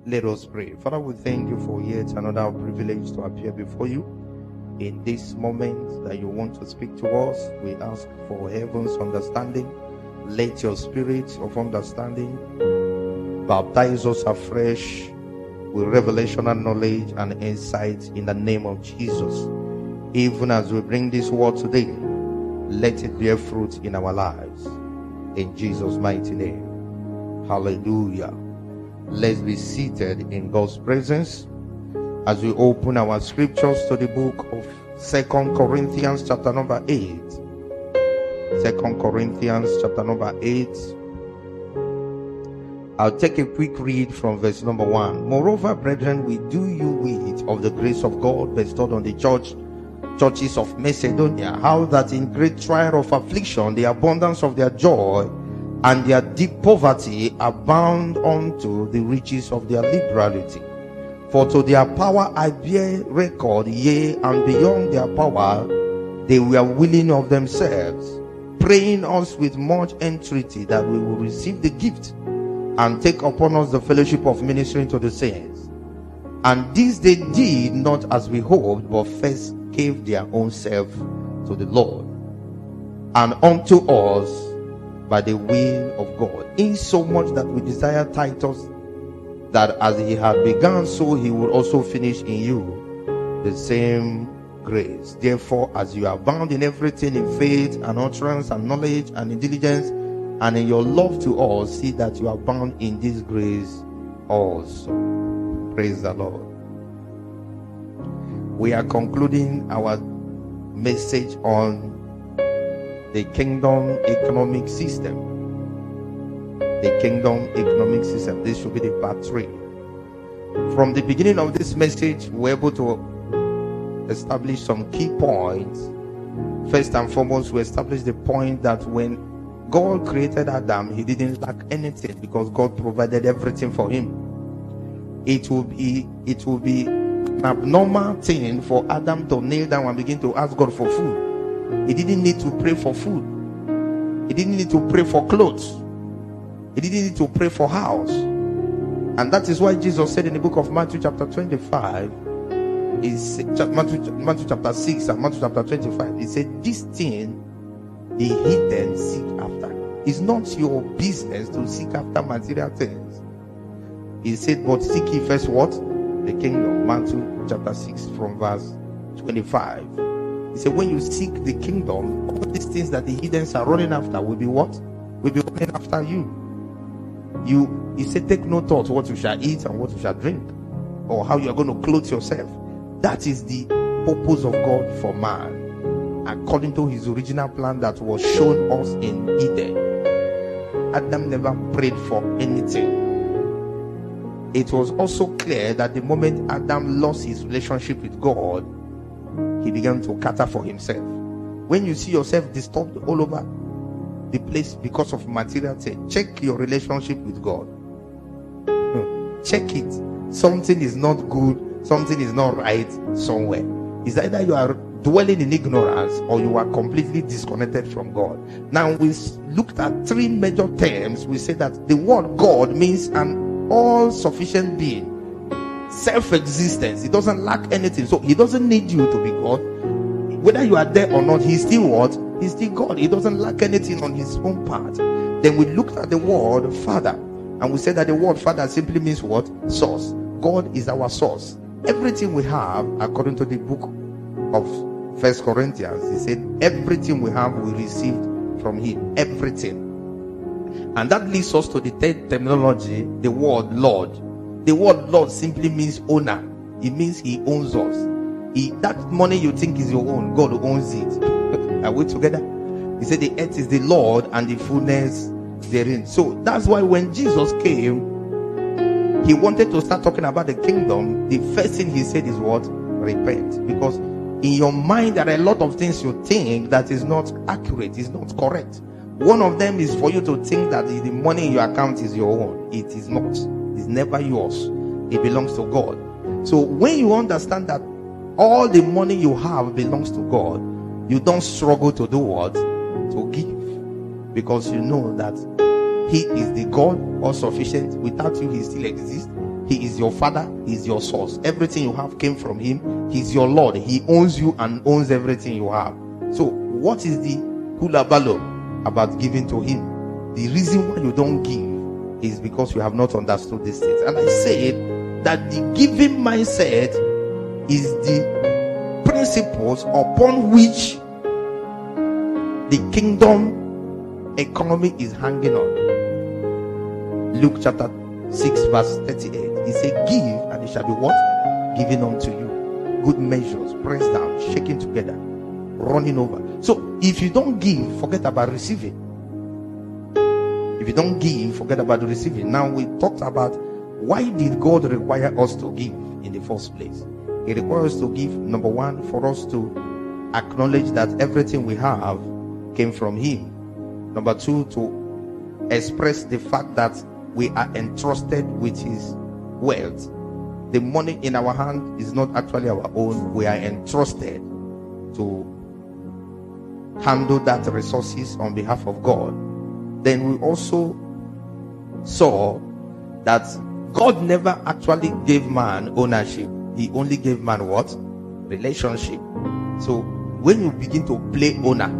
Let us pray. Father, we thank you for yet another privilege to appear before you. In this moment that you want to speak to us, we ask for heaven's understanding. Let your spirit of understanding baptize us afresh with revelation and knowledge and insight in the name of Jesus. Even as we bring this word today, let it bear fruit in our lives. In Jesus' mighty name. Hallelujah. Let's be seated in God's presence as we open our scriptures to the book of 2 Corinthians chapter number 8. 2 Corinthians chapter number 8. I'll take a quick read from verse number 1. Moreover, brethren, we do you wit of the grace of God bestowed on the churches of Macedonia, how that in great trial of affliction the abundance of their joy and their deep poverty abound unto the riches of their liberality. For to their power I bear record, yea, and beyond their power they were willing of themselves, praying us with much entreaty that we will receive the gift and take upon us the fellowship of ministering to the saints. And this they did not as we hoped, but first gave their own self to the Lord, and unto us by the will of God, insomuch that we desire Titus, that as he had begun, so he will also finish in you the same grace. Therefore, as you are bound in everything, in faith and utterance and knowledge and in diligence and in your love to all, see that you are bound in this grace also. Praise the Lord. We are concluding our message on the kingdom economic system. The kingdom economic system. This should be the part 3. From the beginning of this message, we're able to establish some key points. First and foremost, we established the point that when God created Adam, he didn't lack anything because God provided everything for him. It will be an abnormal thing for Adam to kneel down and begin to ask God for food. He didn't need to pray for food. He didn't need to pray for clothes. He didn't need to pray for house. And that is why Jesus said in the book of Matthew chapter 25, Matthew chapter 6 and Matthew chapter 25, he said, this thing the hidden seek after. It's not your business to seek after material things. He said, but seek ye first what? The kingdom. Matthew chapter 6 from verse 25. He said, when you seek the kingdom, all these things that the heathens are running after will be what? Will be running after you. He said, take no thought what you shall eat and what you shall drink, or how you are going to clothe yourself. That is the purpose of God for man, according to his original plan that was shown us in Eden. Adam never prayed for anything. It was also clear that the moment Adam lost his relationship with God, he began to cater for himself. When you see yourself disturbed all over the place because of material things, check your relationship with God. Check it. Something is not good, something is not right somewhere. It's either you are dwelling in ignorance or you are completely disconnected from God. Now we looked at 3 major terms. We said that the word God means an all-sufficient being, self-existence. He doesn't lack anything, so he doesn't need you to be God. Whether you are there or not, he's still what? He's still God. He doesn't lack anything on his own part. Then we looked at the word Father, and we said that the word Father simply means what? Source. God is our source. Everything we have, according to the book of 1 Corinthians, he said everything we have we received from him. Everything. And that leads us to the third terminology, the word Lord. The word Lord simply means owner. It means he owns us. That money you think is your own, God owns it. Are we together? He said the earth is the Lord and the fullness therein. So that's why when Jesus came, he wanted to start talking about the kingdom. The first thing he said is what? Repent. Because in your mind there are a lot of things you think that is not accurate, is not correct. One of them is for you to think that the money in your account is your own. It is not. It's never yours. It belongs to God. So when you understand that all the money you have belongs to God, you don't struggle to do what? To give. Because you know that he is the God all sufficient. Without you, he still exists. He He's your father, he's your source. Everything you have came from him. He's your Lord. He owns you and owns everything you have. So what is the hula balo about giving to him? The reason why you don't give is because you have not understood these things. And I said that the giving mindset is the principles upon which the kingdom economy is hanging on. Luke chapter 6 verse 38. He said, give and it shall be what? Given unto you. Good measures, pressed down, shaken together, running over. So if you don't give, forget about receiving. If you don't give, forget about receiving. Now we talked about why did God require us to give in the first place. He requires us to give, number one, for us to acknowledge that everything we have came from him. Number two, to express the fact that we are entrusted with his wealth. The money in our hand is not actually our own. We are entrusted to handle that resources on behalf of God. Then we also saw that God never actually gave man ownership. He only gave man what? Relationship. So when you begin to play owner,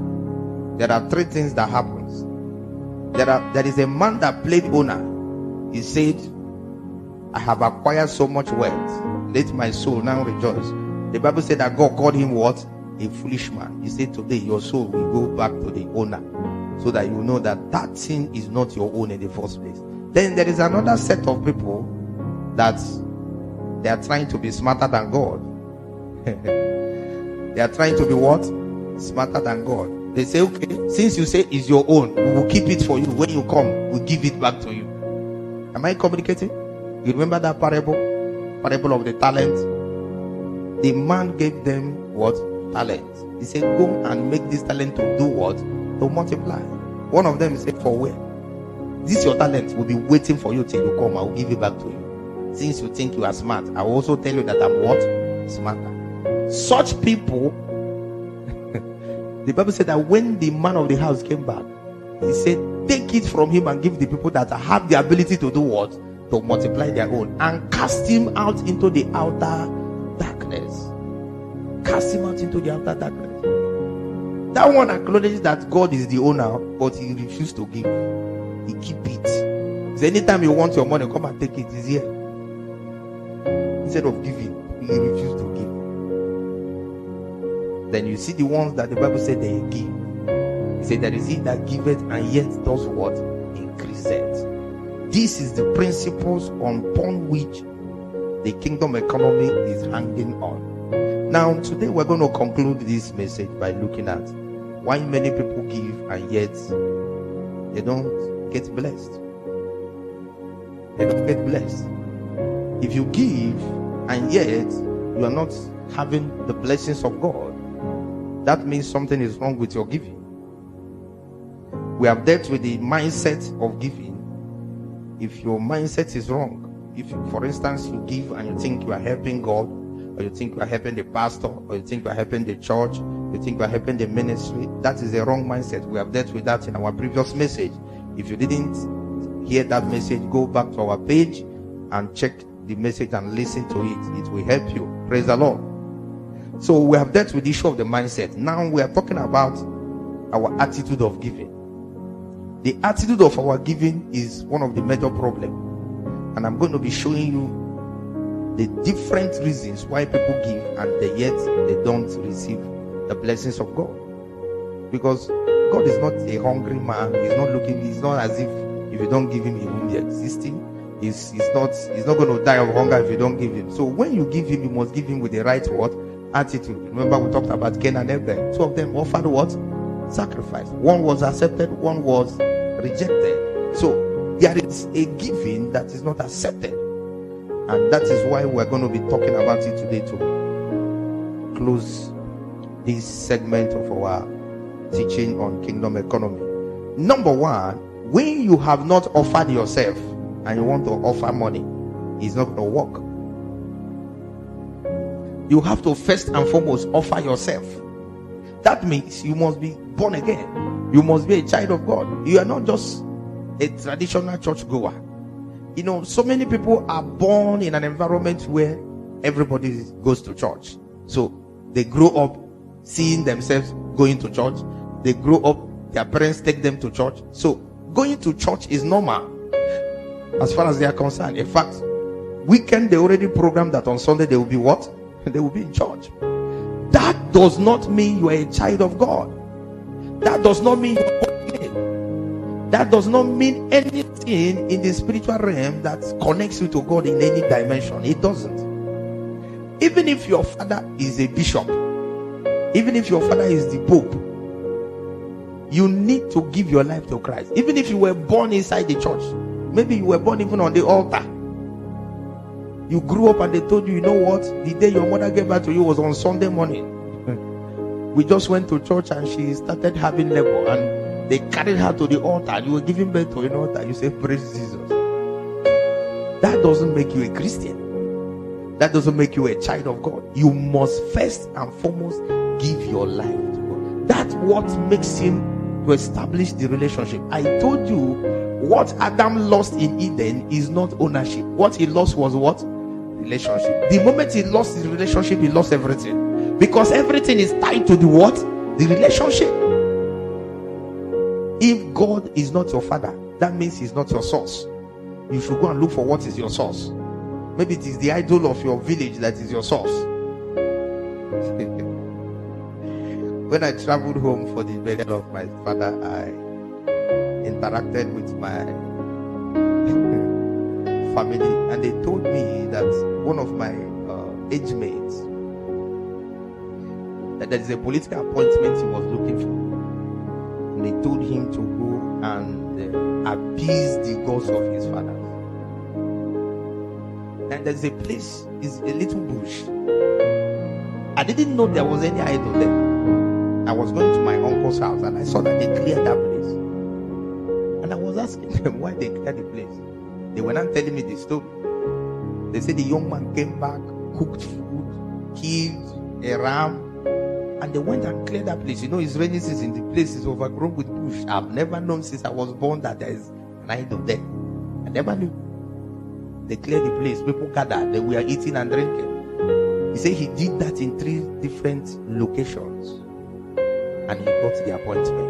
there are three things that happens. There is a man that played owner. He said, I have acquired so much wealth. Let my soul now rejoice. The Bible said that God called him what? A foolish man. He said, today your soul will go back to the owner, so that you know that that thing is not your own in the first place. Then there is another set of people that they are trying to be smarter than God. They are trying to be what? Smarter than God. They say, okay, since you say it's your own, we will keep it for you. When you come, we'll give it back to you. Am I communicating? You remember that parable of the talents? The man gave them what? Talents. He said, go and make this talent to do what? To multiply. One of them said, for where? This your talent will be waiting for you till you come. I will give it back to you. Since you think you are smart, I will also tell you that I'm what? Smarter. Such people, the Bible said that when the man of the house came back, he said, take it from him and give the people that have the ability to do what? To multiply their own, and cast him out into the outer darkness. Cast him out into the outer darkness. That one acknowledges that God is the owner, but he refused to give. He keep it. So anytime you want your money, come and take it. It's here. Instead of giving, he refused to give. Then you see the ones that the Bible said they give. He said, there is he that giveth and yet does what? Increaseth. This is the principles upon which the kingdom economy is hanging on. Now, today we're going to conclude this message by looking at why many people give and yet they don't get blessed. They don't get blessed. If you give and yet you are not having the blessings of God, that means something is wrong with your giving. We have dealt with the mindset of giving. If your mindset is wrong, if you, for instance, you give and you think you are helping God, or you think you are helping the pastor, or you think you are helping the church, you think you are helping the ministry, that is the wrong mindset. We have dealt with that in our previous message. If you didn't hear that message, go back to our page and check the message and listen to it. It will help you. Praise the Lord. So we have dealt with the issue of the mindset. Now we are talking about our attitude of giving. The attitude of our giving is one of the major problems. And I'm going to be showing you the different reasons why people give and yet they don't receive the blessings of God. Because God is not a hungry man. He's not as if you don't give him, he won't be existing. He's not going to die of hunger if you don't give him. So when you give him, you must give him with the right what? Attitude. Remember we talked about Cain and Abel. Two of them offered what? Sacrifice. One was accepted, one was rejected. So there is a giving that is not accepted. And that is why we're going to be talking about it today to close this segment of our teaching on kingdom economy. Number one, when you have not offered yourself and you want to offer money, it's not going to work. You have to first and foremost offer yourself. That means you must be born again. You must be a child of God. You are not just a traditional church goer. You know, so many people are born in an environment where everybody goes to church. So they grow up seeing themselves going to church. They grow up, their parents take them to church. So going to church is normal as far as they are concerned. In fact, weekend they already programmed that on Sunday they will be what? They will be in church. That does not mean you are a child of God. That does not mean you're born again. That does not mean anything in the spiritual realm that connects you to God in any dimension. It doesn't. Even if your father is a bishop, even if your father is the Pope, you need to give your life to Christ. Even if you were born inside the church, maybe you were born even on the altar. You grew up and they told you, you know what? The day your mother gave birth to you was on Sunday morning. We just went to church and she started having labor and they carried her to the altar and you were giving birth to an altar. You say, praise Jesus. That doesn't make you a Christian. That doesn't make you a child of God. You must first and foremost give your life to God. That's what makes him to establish the relationship. I told you what Adam lost in Eden is not ownership. What he lost was what? Relationship. The moment he lost his relationship, he lost everything. Because everything is tied to the what? The relationship. If God is not your father, that means he's not your source. You should go and look for what is your source. Maybe it is the idol of your village that is your source. When I traveled home for the burial of my father, I interacted with my family and they told me that one of my age mates, that there is a political appointment he was looking for. And they told him to go and appease the gods of his father. And there's a place, is a little bush. I didn't know there was any idol there. I was going to my uncle's house and I saw that they cleared that place. And I was asking them why they cleared the place. They were not telling me the story. They said the young man came back, cooked food, killed a ram, and they went and cleared that place. You know, it's rainy season, the place is overgrown with bush. I've never known since I was born that there is an idol there. I never knew. They cleared the place, people gathered, they were eating and drinking. He said he did that in 3 different locations and he got the appointment.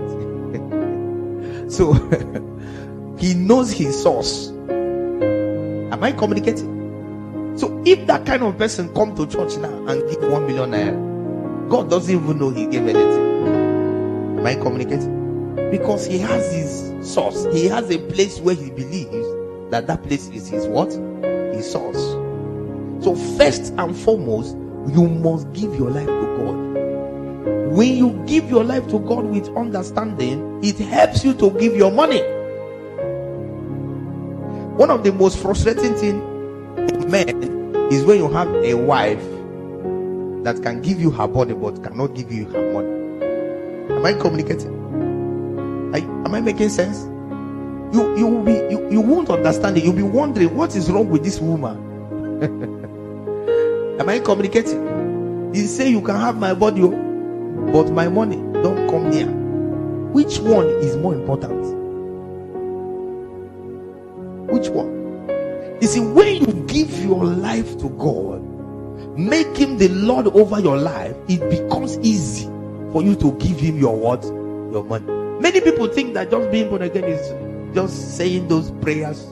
So he knows his source. Am I communicating? So if that kind of person come to church now and give 1 million naira, God doesn't even know he gave anything. Am I communicating? Because he has his source. He has a place where he believes that that place is his what? His source. So first and foremost, you must give your life to God. When you give your life to God with understanding, it helps you to give your money. One of the most frustrating things in men is when you have a wife that can give you her body but cannot give you her money. Am I communicating? Am I making sense? You won't understand it. You'll be wondering what is wrong with this woman. Am I communicating? He say you can have my body, but my money don't come near. Which one is more important? Which one? You see, when you give your life to God, make him the Lord over your life, it becomes easy for you to give him your what? Your money. Many people think that just being born again is just saying those prayers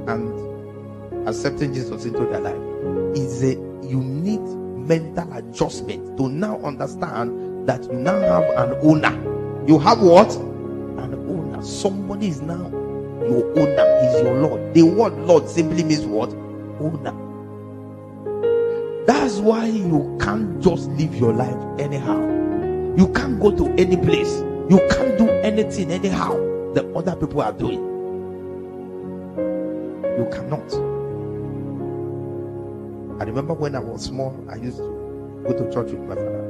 and accepting Jesus into their life. You need mental adjustment to now understand that you now have an owner. You have what? An owner. Somebody is now your owner, is your Lord. The word Lord simply means what? Owner. That's why you can't just live your life anyhow. You can't go to any place. You can't do anything anyhow that other people are doing. You cannot. I remember when I was small, I used to go to church with my father.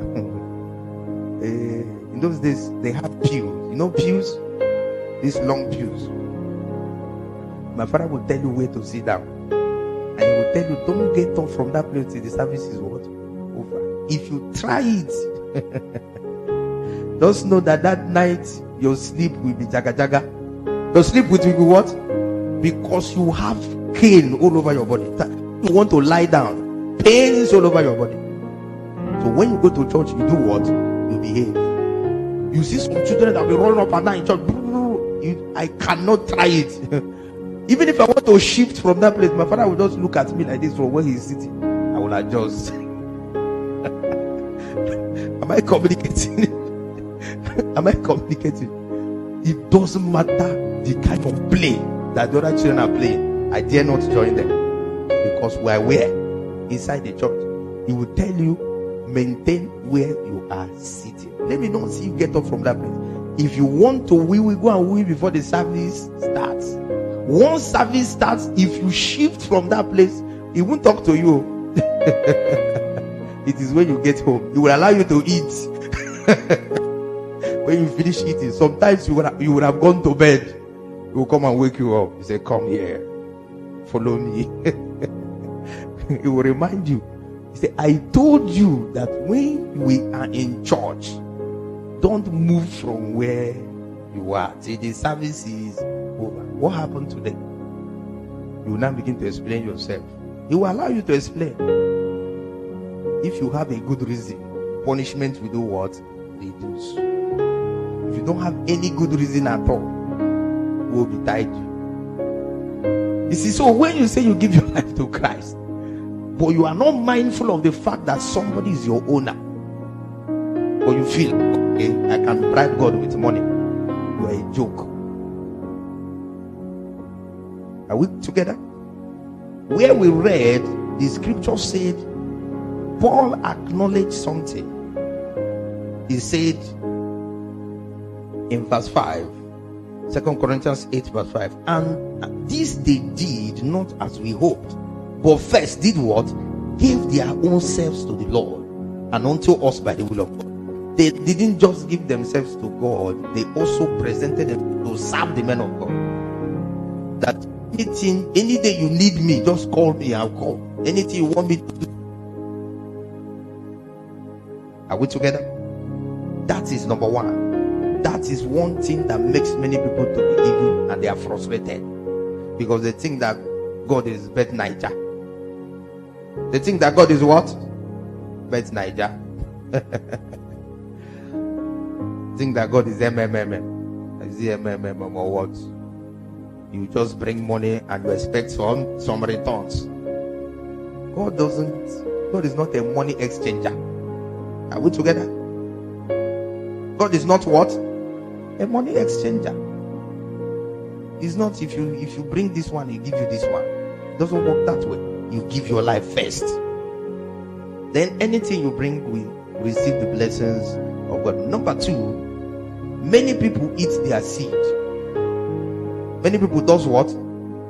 In those days, they had pews. You know pews? These long pews. My father would tell you where to sit down. And he will tell you, don't get up from that place till the service is what? Over. If you try it, just know that that night your sleep will be jaga jaga. Your sleep will be what? Because you have cane all over your body. You want to lie down, pains all over your body. So when you go to church, you do what? You behave. You see some children that will be rolling up and down in church. I cannot try it. Even if I want to shift from that place, my father will just look at me like this from where he's sitting. I will adjust. Am I communicating? Am I communicating? It doesn't matter the kind of play that the other children are playing. I dare not join them because we are where? Inside the church. He will tell you, maintain where you are sitting. Let me not see you get up from that place. If you want to, we will go and wee before the service starts. Once service starts, if you shift from that place, he won't talk to you. It is when you get home. He will allow you to eat. When you finish eating, sometimes you would have gone to bed. He will come and wake you up. He say, come here. Follow me. He will remind you. He say, I told you that when we are in church, don't move from where you are till the service is over. What happened today? You will now begin to explain yourself. He will allow you to explain. If you have a good reason, punishment will do what? Reduce. If you don't have any good reason at all, we will be tied you. You see, so when you say you give your life to Christ, but you are not mindful of the fact that somebody is your owner, or you feel, okay, I can bribe God with money, you are a joke. Are we together? Where we read, the scripture said, Paul acknowledged something. He said in verse 5, 2 Corinthians 8 verse 5, and this they did not as we hoped, but first did what? Gave their own selves to the Lord and unto us by the will of God. They didn't just give themselves to God, they also presented them to serve the men of God. That anything, any day you need me, just call me, I'll call. Anything you want me to do. Are we together? That is number one. That is one thing that makes many people to be evil, and they are frustrated because they think that God is Bet Niger. They think that God is what? Bet Niger. Think that God is MMM. Is he MMM or what? You just bring money and you expect some returns. God is not a money exchanger. Are we together? God is not what? A money exchanger. It's not if you bring this one, he give you this one. It doesn't work that way. You give your life first. Then anything you bring will receive the blessings of God. Number two, many people eat their seed. Many people does what?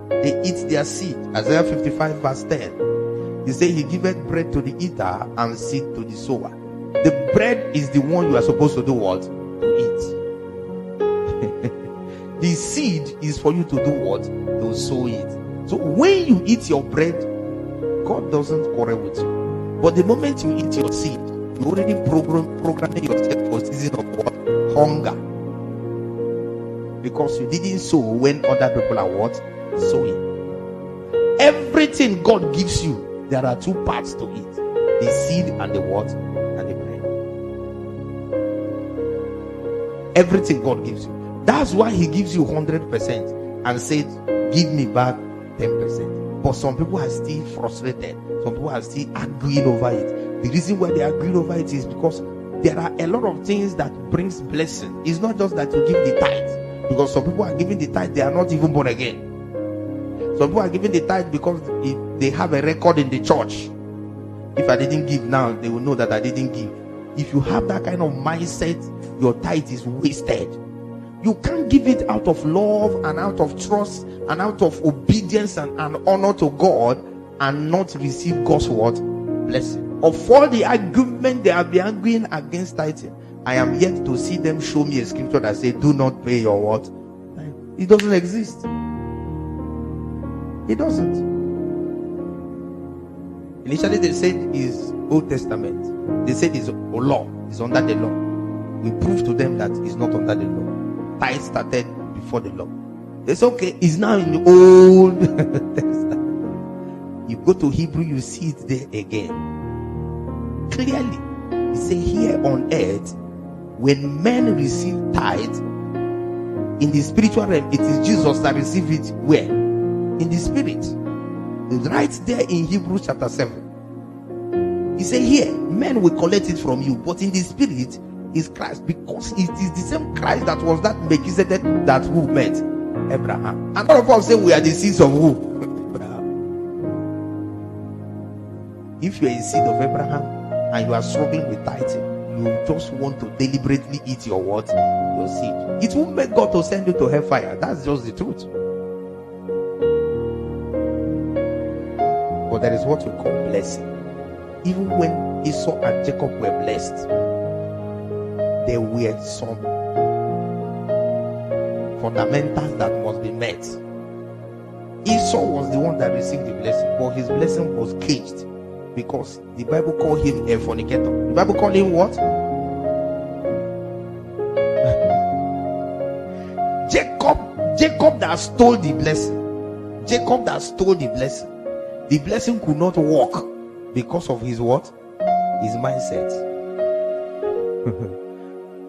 They eat their seed. Isaiah 55 verse 10. He said he giveth bread to the eater and seed to the sower. The bread is the one you are supposed to do what? To eat. The seed is for you to do what? To sow it. So when you eat your bread, God doesn't quarrel with you. But the moment you eat your seed, you already programming yourself for a season of what? Hunger. Because you didn't sow when other people are what? Sowing. Everything God gives you, there are two parts to it. The seed and the what? And the bread. Everything God gives you. That's why he gives you 100% and said, give me back 10%. But some people are still frustrated. Some people are still arguing over it. The reason why they are arguing over it is because there are a lot of things that brings blessing. It's not just that you give the tithe. Because some people are giving the tithe, they are not even born again. Some people are giving the tithe because they have a record in the church. If I didn't give now, they will know that I didn't give. If you have that kind of mindset, your tithe is wasted. You can't give it out of love and out of trust and out of obedience and honor to God and not receive God's what? Blessing. Of all the argument they have been arguing against tithing, I am yet to see them show me a scripture that says, do not pay your what? It doesn't exist. It doesn't. Initially they said it's Old Testament. They said it's a law. It's under the law. We prove to them that it's not under the law. Tithe started before the law. It's okay. It's now in the Old Testament. You go to Hebrew, you see it there again. Clearly, it says here on earth, when men receive tithe, in the spiritual realm, it is Jesus that receives it where? In the spirit. Right there in Hebrews chapter 7. He said here, men will collect it from you, but in the spirit is Christ, because it is the same Christ that was that Melchizedek that who met Abraham. And all of us say we are the seeds of who? Abraham. If you are a seed of Abraham and you are struggling with tithing, you just want to deliberately eat your what? Your seed. It won't make God to send you to hellfire. That's just the truth. But there is what we call blessing. Even when Esau and Jacob were blessed, there were some fundamentals that must be met. Esau was the one that received the blessing, but his blessing was caged because the Bible called him a fornicator. The Bible called him what? Jacob that stole the blessing. Jacob that stole the blessing. The blessing could not walk because of his what? His mindset.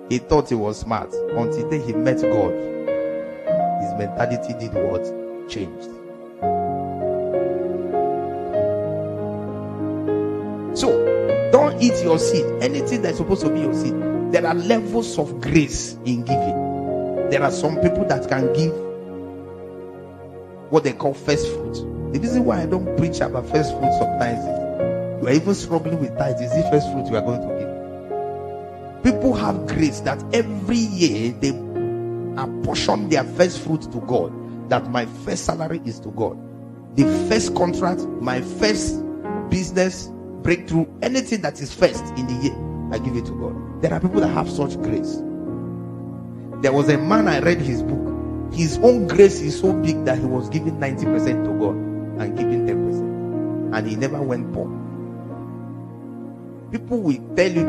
He thought he was smart until he met God. His mentality did what? Changed. So, don't eat your seed. Anything that's supposed to be your seed. There are levels of grace in giving. There are some people that can give what they call first fruit. The reason why I don't preach about first fruit sometimes is you are even struggling with tithe. Is the first fruit you are going to give? People have grace that every year they apportion their first fruit to God. That my first salary is to God. The first contract, my first business breakthrough, anything that is first in the year, I give it to God. There are people that have such grace. There was a man, I read his book. His own grace is so big that he was giving 90% to God and giving 10%, and he never went poor. People will tell you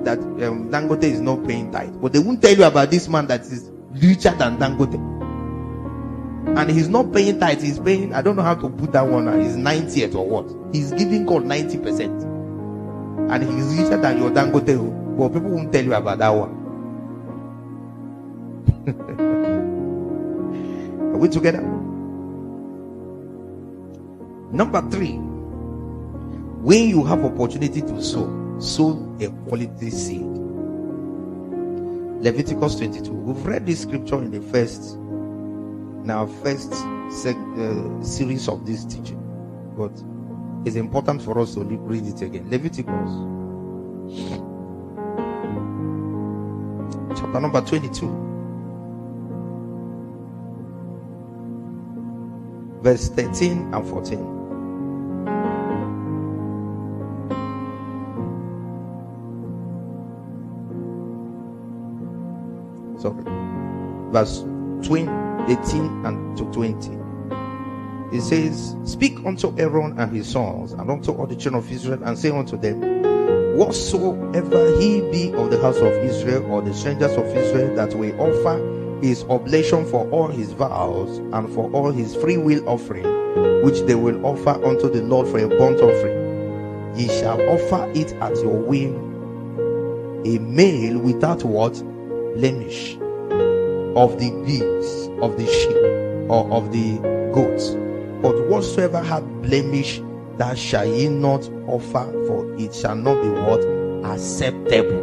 that Dangote is not paying tithe, but they won't tell you about this man that is richer than Dangote, and he's not paying tithe. He's paying, I don't know how to put that one, he's 90th or what. He's giving God 90%, and he's richer than your Dangote, but people won't tell you about that one. Are we together? Number 3, when you have opportunity to sow a quality seed. Leviticus 22. We've read this scripture in our first series of this teaching, but it's important for us to read it again. Leviticus chapter number 22, verse 13 and 14. Verse 18 and to 20. It says, "Speak unto Aaron and his sons, and unto all the children of Israel, and say unto them, whatsoever he be of the house of Israel, or the strangers of Israel, that will offer his oblation for all his vows, and for all his free will offering, which they will offer unto the Lord for a burnt offering, ye shall offer it at your whim, a male without what? Blemish, of the beasts, of the sheep, or of the goats. But whatsoever hath blemish, that shall ye not offer, for it shall not be what? Acceptable."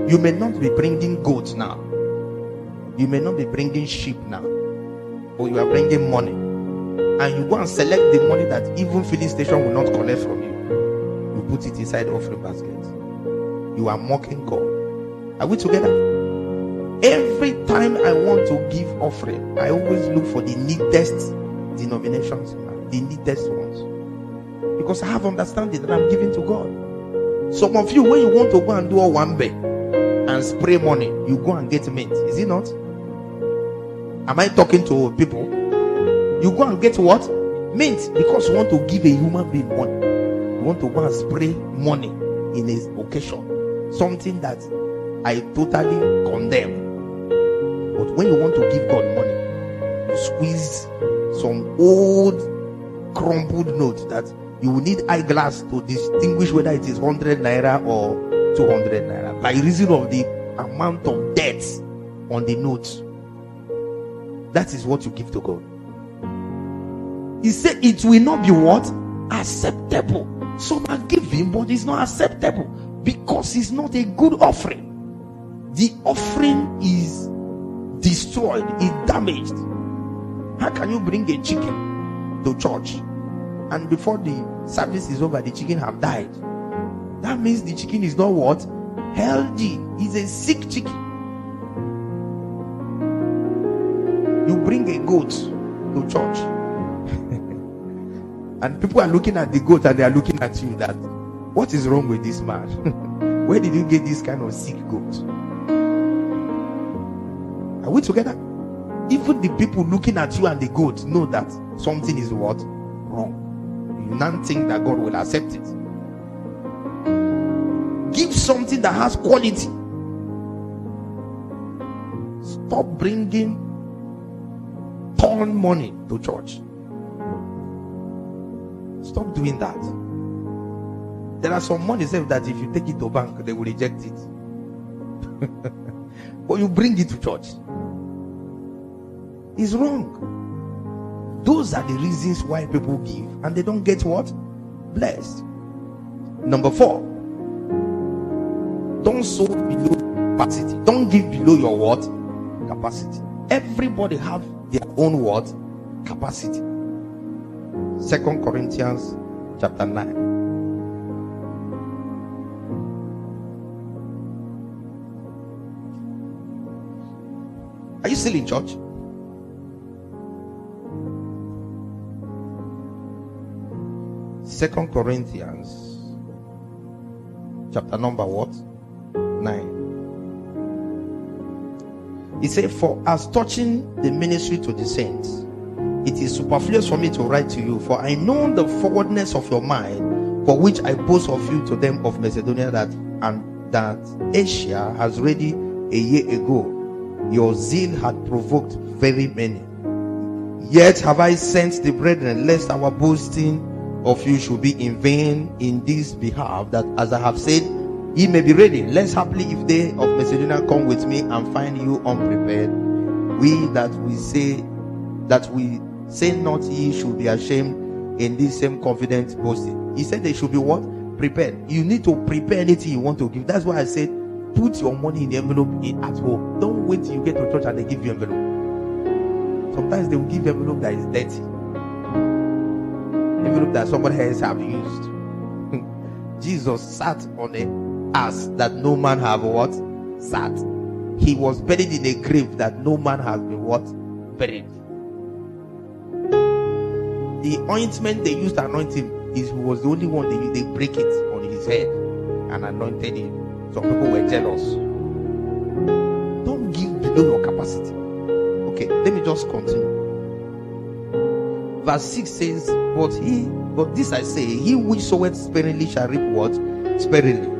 You may not be bringing goats now. You may not be bringing sheep now. But you are bringing money. And you go and select the money that even filling station will not collect from you. You put it inside the offering basket. You are mocking God. Are we together? Every time I want to give offering, I always look for the neatest denominations, the neatest ones, because I have understanding that I'm giving to God. Some of you, when you want to go and do a wambe and spray money, you go and get mint. Is it not? Am I talking to people? You go and get what? Mint, because you want to give a human being money. You want to go and spray money in a occasion, something that I totally condemn. But But when you want to give God money, you squeeze some old crumpled note that you will need eyeglass to distinguish whether it is 100 naira or 200 naira by reason of the amount of debt on the note. That is what you give to God. He said it will not be what? Acceptable. Some are giving, but it's not acceptable because it's not a good offering. The offering is destroyed, it's damaged. How can you bring a chicken to church and before the service is over, the chicken have died? That means the chicken is not what? Healthy. It's a sick chicken. You bring a goat to church and people are looking at the goat and they are looking at you that, what is wrong with this man? Where did you get this kind of sick goat? Are we together? Even the people looking at you and the goat know that something is what? Wrong. You now think that God will accept it. Give something that has quality. Stop bringing torn money to church. Stop doing that. There are some money that if you take it to bank, they will reject it. But you bring it to church. It's wrong. Those are the reasons why people give and they don't get what? Blessed. Number 4, don't sow below capacity. Don't give below your what? Capacity. Everybody have their own what? Capacity. 2 Corinthians chapter 9. Are you still in church? Second Corinthians chapter number what? 9. He said, for as touching the ministry to the saints, it is superfluous for me to write to you, for I know the forwardness of your mind, for which I boast of you to them of Macedonia, that Asia has ready a year ago. Your zeal had provoked very many. Yet have I sent the brethren, lest our boasting of you should be in vain in this behalf, that as I have said, ye may be ready. Lest haply if they of Macedonia come with me and find you unprepared, we say not ye should be ashamed in this same confident boasting. He said they should be what? Prepared. You need to prepare anything you want to give. That's why I said put your money in the envelope at home. Don't wait till you get to church and they give you envelope. Sometimes they will give envelope that is dirty, envelope that somebody else have used. Jesus sat on an ass that no man have what? Sat. He was buried in a grave that no man has been what? Buried. The ointment they used to anoint him was the only one they break it on his head and anointed him. Some people were jealous. Don't give below your capacity. Okay, let me just continue. Verse 6 says, but this I say, he which soweth sparingly shall reap what? Sparingly.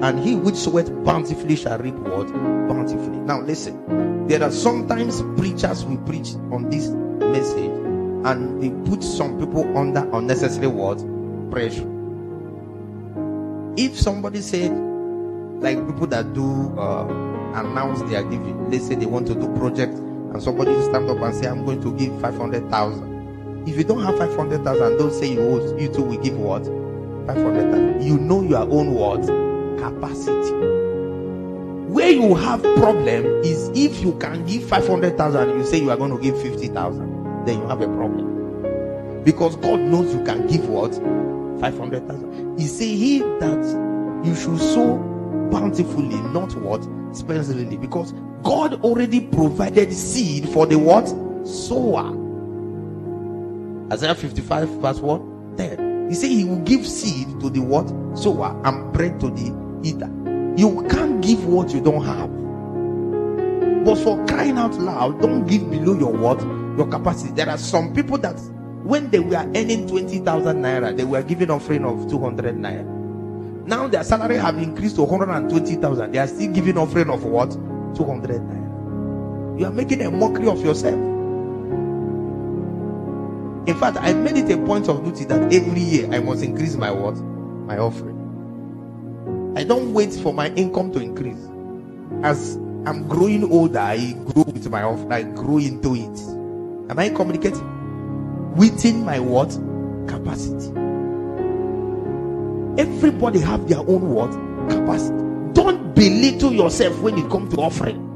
And he which soweth bountifully shall reap what? Bountifully. Now listen, there are sometimes preachers will preach on this message and they put some people under unnecessary what? Pressure. If somebody said, like people that do announce their giving, let's say they want to do project and somebody will stand up and say, I'm going to give 500,000. If you don't have 500,000, don't say you too will give what? 500,000. You know your own what? Capacity. Where you have problem is if you can give 500,000, you say you are going to give 50,000, then you have a problem. Because God knows you can give what? 500,000. He say he that you should sow bountifully, not what? Sparingly, because God already provided seed for the what? Sower. Isaiah 55 verse what? 10. He said he will give seed to the what? Sower, and bread to the eater. You can't give what you don't have. But for crying out loud, don't give below your what? Your capacity. There are some people that when they were earning 20,000 naira, they were giving offering of 200 naira. Now their salary have increased to 120,000. They are still giving offering of what? 200 naira. You are making a mockery of yourself. In fact, I made it a point of duty that every year I must increase my what? My offering. I don't wait for my income to increase. As I'm growing older, I grow with my offering. I grow into it. Am I communicating? Within my what? Capacity. Everybody have their own what? Capacity. Don't belittle yourself when it comes to offering.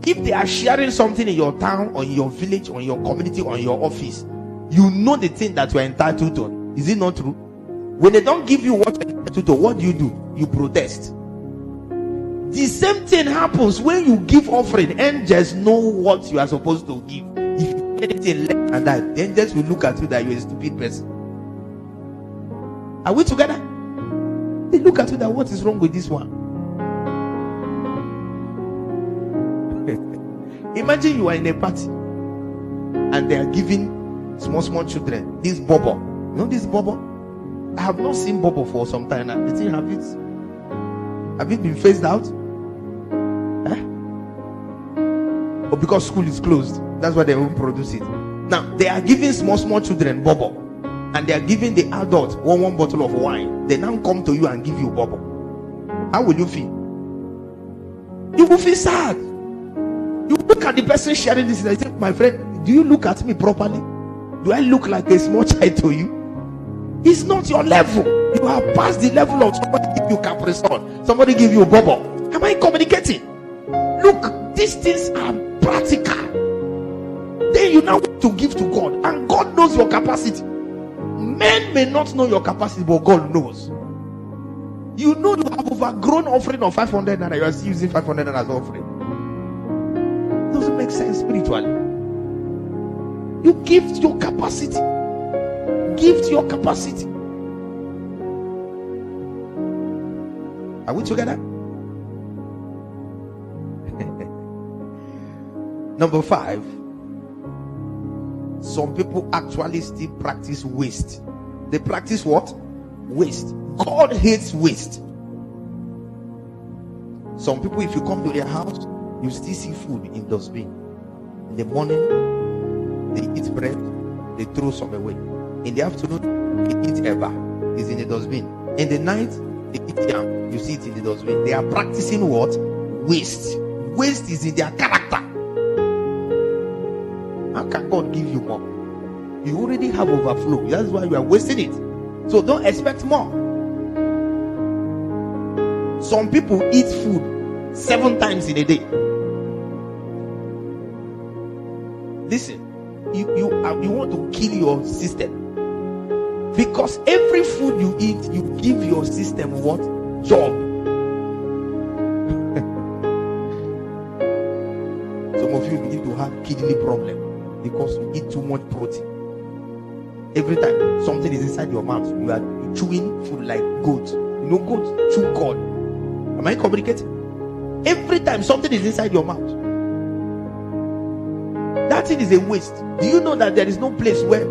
If they are sharing something in your town or in your village or in your community or in your office, you know the thing that you are entitled to. Is it not true? When they don't give you what you're entitled to, what do? You protest. The same thing happens when you give offering. Angels know what you are supposed to give. If you get anything less than that, the angels will look at you that you're a stupid person. Are we together? They look at you that what is wrong with this one? Imagine you are in a party and they are giving small children this bubble. You know this bubble? I have not seen bubble for some time now. The thing have it been phased out? Or because school is closed, that's why they won't produce it. Now they are giving small children bubble, and they are giving the adults one bottle of wine. They now come to you and give you bubble. How will you feel? You will feel sad. You look at the person sharing this and I say, my friend, do you look at me properly? Do I look like a small child to you? It's not your level. You have passed the level of somebody give you Capri-Sun, somebody give you a bubble. Am I communicating? Look, these things are practical. Then you now want to give to God, and God knows your capacity. Men may not know your capacity, but God knows. You know you have overgrown offering of 500 naira. You are still using 500 naira as offering. Doesn't make sense spiritually. You give to your capacity. Give to your capacity. Are we together? Number 5. Some people actually still practice waste. They practice what? Waste. God hates waste. Some people, if you come to their house, you still see food in dustbin. In the morning, they eat bread, they throw some away. In the afternoon, they eat eba, it's in the dustbin. In the night, they eat yam, you see it in the dustbin. They are practicing what? Waste. Waste is in their character. How can God give you more? You already have overflow. That's why you are wasting it. So don't expect more. Some people eat food 7 times in a day. Listen, you want to kill your system, because every food you eat, you give your system what? Job. Some of you begin to have kidney problem because you eat too much protein. Every time something is inside your mouth, you are chewing food like goat. You know goat chew corn. Am I communicating? Every time something is inside your mouth, that thing is a waste. Do you know that there is no place where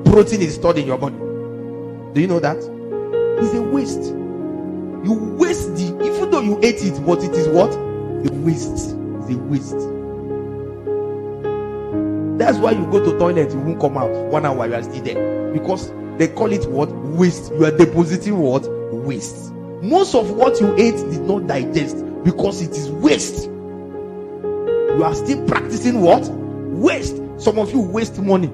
protein is stored in your body? Do you know that? It's a waste. You waste even though you ate it, but it is what? A waste. It's a waste. That's why you go to toilet, you won't come out 1 hour, you are still there, because they call it what? Waste. You are depositing what? Waste. Most of what you ate did not digest because it is waste. You are still practicing what? Waste. Some of you waste money.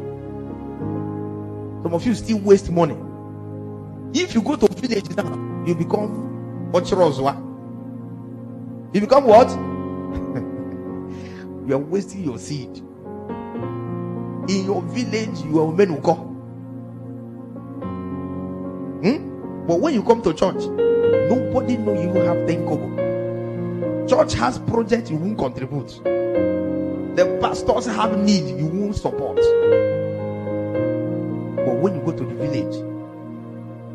Some of you still waste money. If you go to village now, you become Ochirozwa. You become what? You are wasting your seed. In your village, you are Menuko. But when you come to church, nobody know you have 10 kobo. Church has project, you won't contribute. The pastors have need, you won't support. But when you go to the village,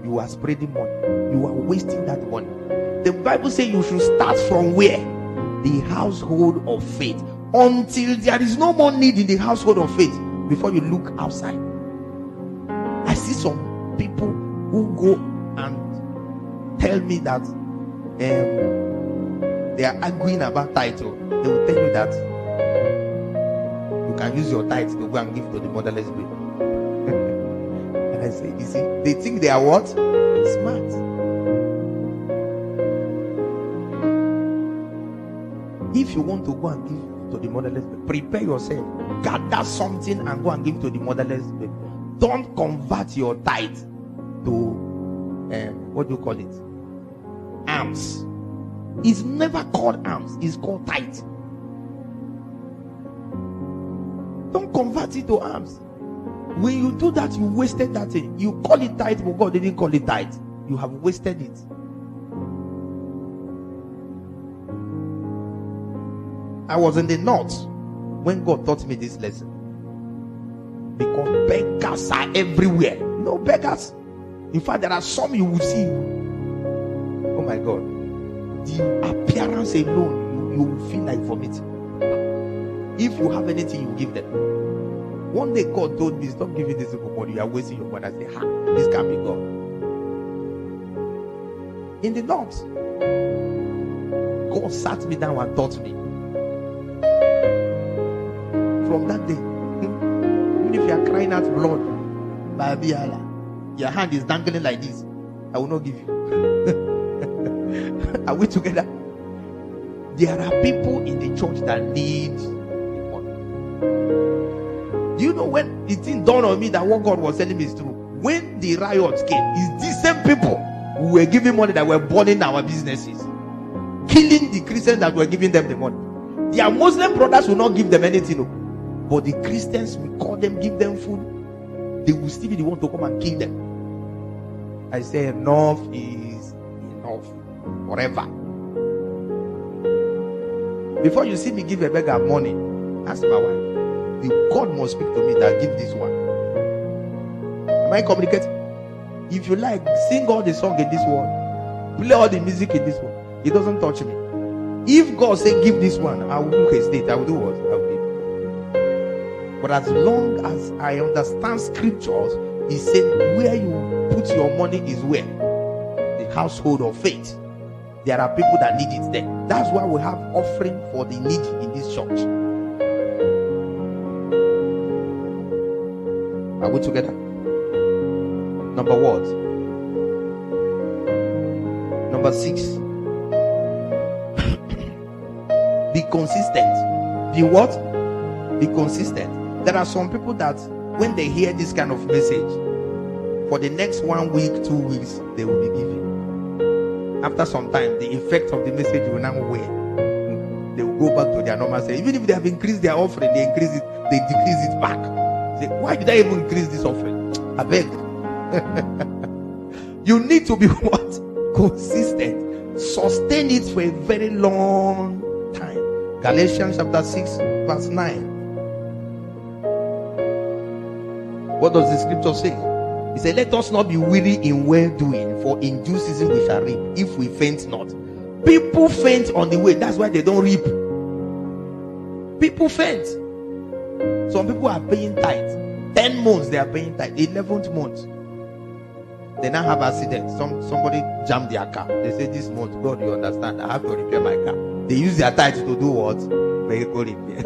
you are spreading money. You are wasting that money. The Bible says you should start from where? The household of faith. Until there is no more need in the household of faith, before you look outside. I see some people who go and tell me that they are arguing about title. they will tell you that you can use your tithe to go and give to the motherless baby. And I say, you see, they think they are what? Smart. If you want to go and give to the motherless baby, prepare yourself. Gather something and go and give to the motherless baby. Don't convert your tithe to what do you call it? Alms. It's never called alms, it's called tithe. Don't convert it to alms. When you do that, you wasted that thing. You call it tithe, but God didn't call it tithe. You have wasted it. I was in the north when God taught me this lesson. Because beggars are everywhere. No beggars. In fact, there are some you will see. Oh my God. The appearance alone, you will feel like vomiting. If you have anything, you give them. One day God told me, stop giving this people money. You are wasting your money. I said, this can't be God. In the north, God sat me down and taught me. From that day, even if you are crying out blood, Baby Allah, your hand is dangling like this, I will not give you. Are we together? There are people in the church that need the money. Do you know when it didn't dawn on me that what God was telling me is true? When the riots came, it's these same people who were giving money that were burning our businesses, killing the Christians that were giving them the money. Their Muslim brothers will not give them anything, but the Christians will call them, give them food. They will still be the one to come and kill them. I say enough is enough. Forever. Before you see me give a beggar money, ask my wife. The God must speak to me that give this one. Am I communicating? If you like, sing all the song in this one, play all the music in this one. It doesn't touch me. If God say give this one, I will book a state. I will do what? I will give. But as long as I understand scriptures, he said where you put your money is where? The household of faith. There are people that need it there. That's why we have offering for the needy in this church. Are we together? Number what? Number 6. Be consistent. Be what? Be consistent. There are some people that when they hear this kind of message, for the next 1 week, 2 weeks, they will be giving. After some time, the effect of the message will now wear. They will go back to their normal self. Even if they have increased their offering, they increase it, they decrease it back. Say, why did I even increase this offering? I beg. You need to be what? Consistent. Sustain it for a very long time. Galatians chapter 6, verse 9. What does the scripture say? He said, let us not be weary in well doing, for in due season we shall reap, if we faint not. People faint on the way. That's why they don't reap. People faint. Some people are paying tithe. 10 months they are paying tithe. 11th month they now have accident. Somebody jammed their car. They say, this month, God, you understand, I have to repair my car. They use their tithe to do what? Vehicle repair.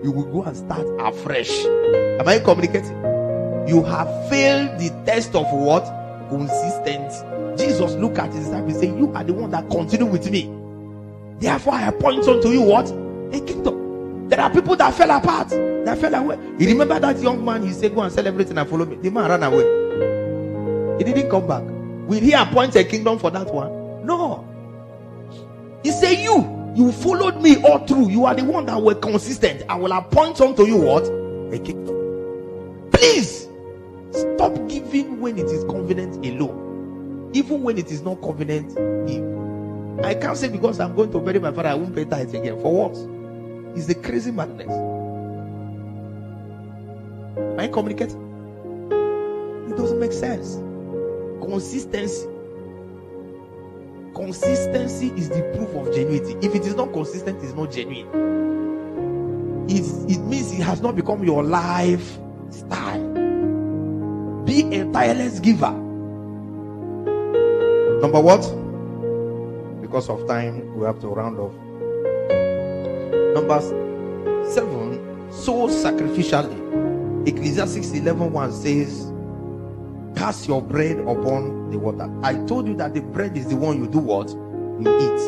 You will go and start afresh. Am I communicating? You have failed the test of what? Consistency. Jesus looked at his disciples and said, you are the one that continue with me. Therefore I appoint unto you what? A kingdom. There are people that fell apart, that fell away. You remember that young man, he said, go and sell everything and follow me. The man ran away. He didn't come back. Will he appoint a kingdom for that one? No. He said, you followed me all through. You are the one that were consistent. I will appoint unto you what? A kingdom. Please stop giving when it is convenient alone. Even when it is not convenient, give. I can't say because I'm going to bury my father, I won't pay tithes again. For what? It's the crazy madness. Am I communicating? It doesn't make sense. Consistency. Consistency is the proof of genuinity. If it is not consistent, it's not genuine. It means it has not become your lifestyle. Be a tireless giver. Number what? Be because of time, we have to round off. Number 7, sow sacrificially. Ecclesiastes 11:1 says, cast your bread upon the water. I told you that the bread is the one you do what? You eat.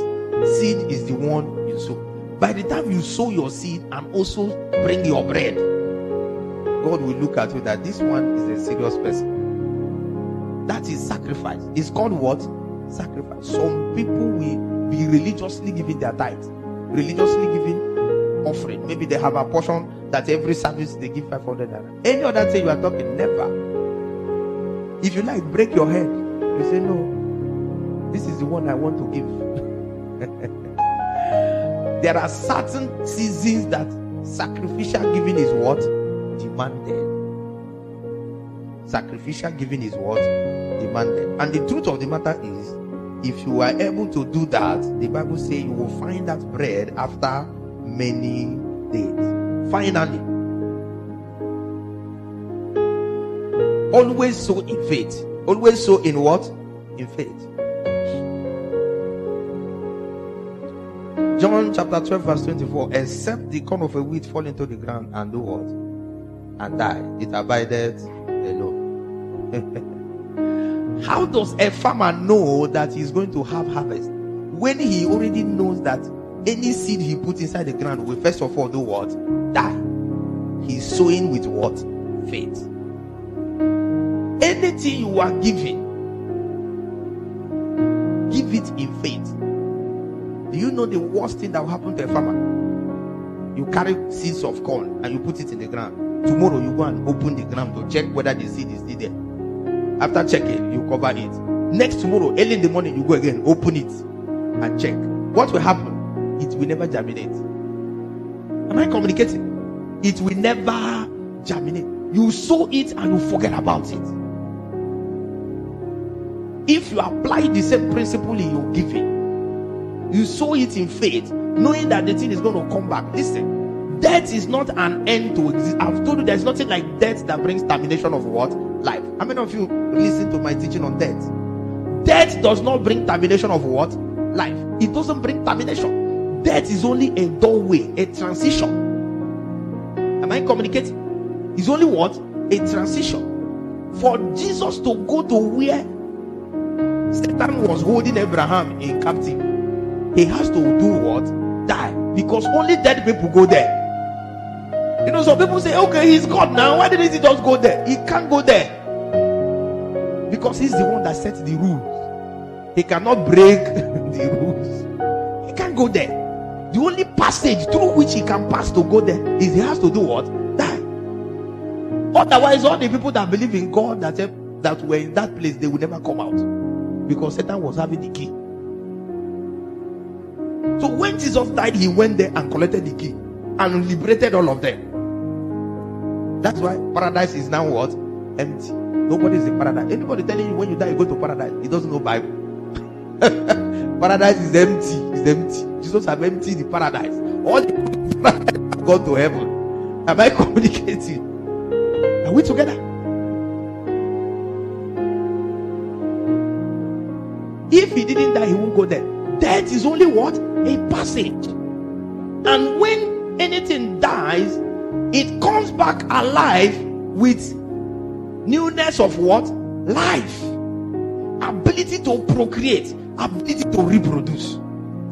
Seed is the one you sow. By the time you sow your seed and also bring your bread, God will look at you that this one is a serious person. That is sacrifice. It's called what? Sacrifice. Some people will be religiously giving their tithe, religiously giving offering. Maybe they have a portion that every service they give 500 naira. Any other thing you are talking, never. If you like, break your head. You say, no, this is the one I want to give. There are certain seasons that sacrificial giving is what? Demanded. Sacrificial giving is what? Demanded. And the truth of the matter is, if you are able to do that, the Bible says you will find that bread after many days. Finally, always sow in faith. Always sow in what? In faith. John chapter 12 verse 24. Except the corn of a wheat fall into the ground and do what? And die, it abideth alone. How does a farmer know that he's going to have harvest when he already knows that any seed he puts inside the ground will first of all do what? Die. He's sowing with what? Faith. Anything you are giving, give it in faith. Do you know the worst thing that will happen to a farmer? You carry seeds of corn and you put it in the ground. Tomorrow you go and open the ground to check whether the seed is still there. After checking, you cover it. Next tomorrow, early in the morning, you go again, open it and check. What will happen? It will never germinate. Am I communicating? It will never germinate. You sow it and you forget about it. If you apply the same principle in your giving, you sow it in faith, knowing that the thing is going to come back. Listen, death is not an end to exist. I've told you there's nothing like death that brings termination of what? Life. How many of you listen to my teaching on death? Death does not bring termination of what? Life. It doesn't bring termination. Death is only a doorway, a transition. Am I communicating? It's only what? A transition. For Jesus to go to where Satan was holding Abraham in captivity, he has to do what? Die. Because only dead people go there. You know, some people say, okay, he's God now. Why didn't he just go there? He can't go there. Because he's the one that sets the rules. He cannot break the rules. He can't go there. The only passage through which he can pass to go there is he has to do what? Die. Otherwise, all the people that believe in God that were in that place, they will never come out. Because Satan was having the key. So when Jesus died, he went there and collected the key and liberated all of them. That's why paradise is now what? Empty. Nobody is in paradise. Anybody telling you when you die you go to paradise, he doesn't know Bible. Paradise is empty. It's empty. Jesus have emptied the paradise. All the people have gone to heaven. Am I communicating? Are we together? If he didn't die, he won't go there. Death is only what? A passage. And when anything dies, it comes back alive with newness of what? Life. Ability to procreate. Ability to reproduce.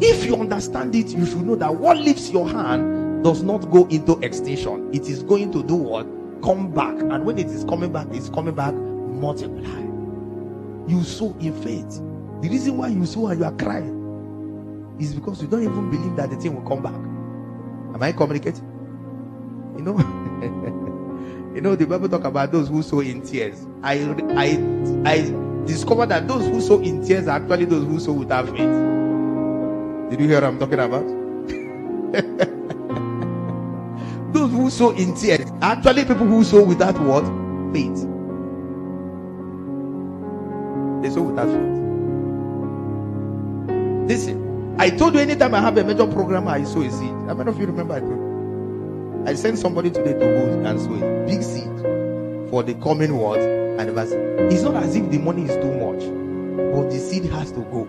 If you understand it, you should know that what leaves your hand does not go into extinction. It is going to do what? Come back. And when it is coming back, it's coming back multiply. You sow in faith. The reason why you sow and you are crying is because you don't even believe that the thing will come back. Am I communicating? You know, you know, the Bible talk about those who sow in tears. I discovered that those who sow in tears are actually those who sow without faith. Did you hear what I'm talking about? Those who sow in tears are actually people who sow without what? Faith. They sow without faith. Listen, I told you anytime I have a major program, I sow a seed. How many of you remember I told you? I sent somebody today to go and sow a big seed for the coming what? Anniversary. It's not as if the money is too much, but the seed has to go.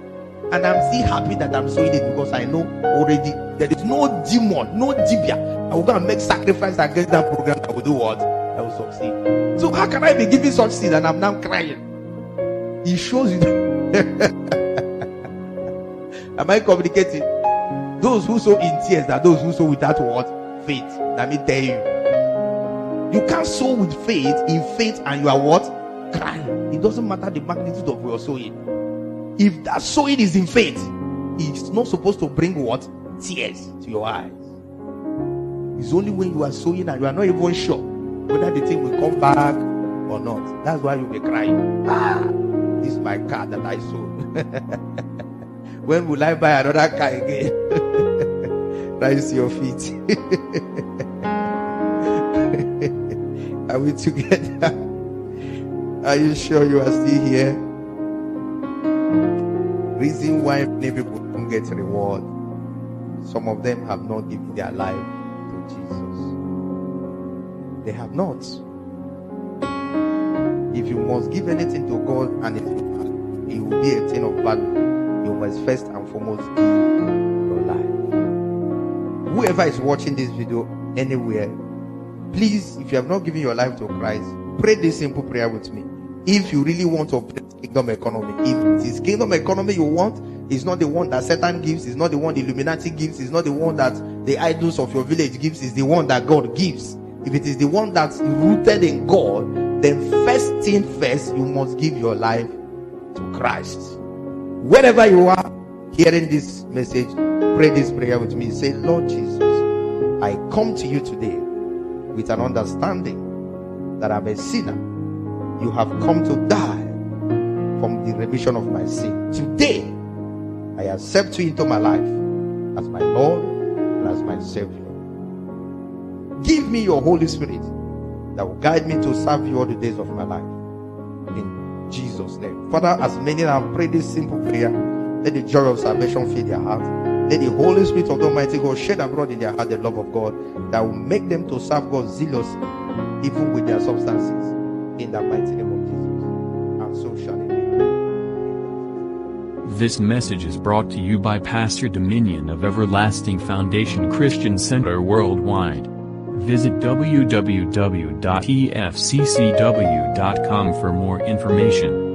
And I'm still happy that I'm sowing it because I know already there is no demon, no dibia. I will go and make sacrifice against that program. I will do what? I will succeed. So how can I be giving such seed and I'm now crying? He shows you. Am I communicating? Those who sow in tears are those who sow without what? Faith. Let me tell you. You can't sow with faith in faith and you are what? Crying. It doesn't matter the magnitude of your sowing. If that sowing is in faith, it's not supposed to bring what? Tears to your eyes. It's only when you are sowing and you are not even sure whether the thing will come back or not. That's why you'll be crying. This is my car that I sold. When will I buy another car again? Rise to your feet. Are we together? Are you sure you are still here? Reason why many people don't get reward. Some of them have not given their life to Jesus. They have not. If you must give anything to God and it will be a thing of value, you must first and foremost give your life. Whoever is watching this video anywhere, please, if you have not given your life to Christ, pray this simple prayer with me. If you really want to operate kingdom economy, if it is kingdom economy you want, it's not the one that Satan gives, it's not the one the Illuminati gives, it's not the one that the idols of your village gives, it's the one that God gives. If it is the one that's rooted in God, then first thing first, you must give your life to Christ. Wherever you are hearing this message, pray this prayer with me. Say, Lord Jesus, I come to you today with an understanding that I'm a sinner. You have come to die from the remission of my sin. Today, I accept you into my life as my Lord and as my Savior. Give me your Holy Spirit that will guide me to serve you all the days of my life. In Jesus' name. Father, as many that have prayed this simple prayer, let the joy of salvation fill their heart. Let the Holy Spirit of the Almighty God shed abroad in their heart the love of God that will make them to serve God zealously, even with their substances. In the mighty name of Jesus. And so shall it be. This message is brought to you by Pastor Dominion of Everlasting Foundation Christian Center Worldwide. Visit www.efccw.com for more information.